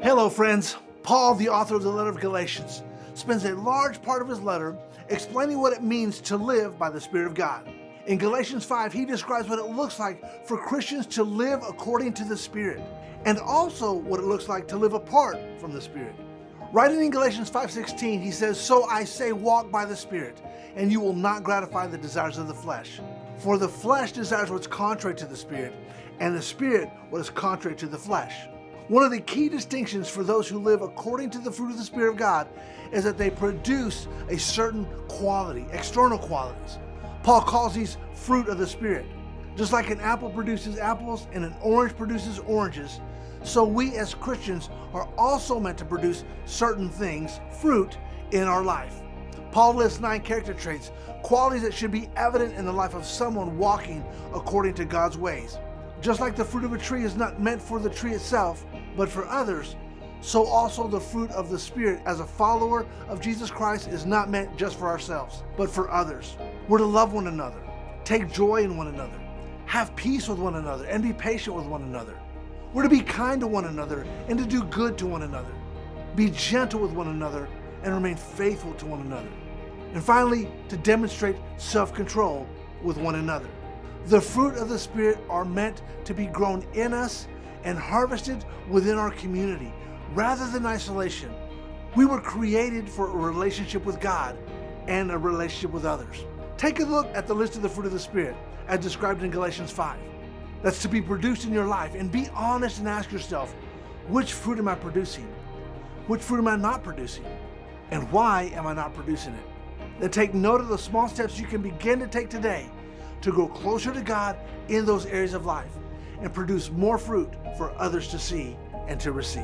Hello friends, Paul, the author of the letter of Galatians, spends a large part of his letter explaining what it means to live by the Spirit of God. In Galatians 5, he describes what it looks like for Christians to live according to the Spirit, and also what it looks like to live apart from the Spirit. Writing in Galatians 5:16, he says, "So I say, walk by the Spirit, and you will not gratify the desires of the flesh. For the flesh desires what's contrary to the Spirit, and the Spirit what is contrary to the flesh." One of the key distinctions for those who live according to the fruit of the Spirit of God is that they produce a certain quality, external qualities. Paul calls these fruit of the Spirit. Just like an apple produces apples and an orange produces oranges, so we as Christians are also meant to produce certain things, fruit, in our life. Paul lists 9 character traits, qualities that should be evident in the life of someone walking according to God's ways. Just like the fruit of a tree is not meant for the tree itself, but for others, so also the fruit of the Spirit as a follower of Jesus Christ is not meant just for ourselves, but for others. We're to love one another, take joy in one another, have peace with one another, and be patient with one another. We're to be kind to one another and to do good to one another, be gentle with one another, and remain faithful to one another. And finally, to demonstrate self-control with one another. The fruit of the Spirit are meant to be grown in us and harvested within our community, rather than isolation. We were created for a relationship with God and a relationship with others. Take a look at the list of the fruit of the Spirit as described in Galatians 5. That's to be produced in your life, and be honest and ask yourself, which fruit am I producing? Which fruit am I not producing? And why am I not producing it? Then take note of the small steps you can begin to take today to grow closer to God in those areas of life and produce more fruit for others to see and to receive.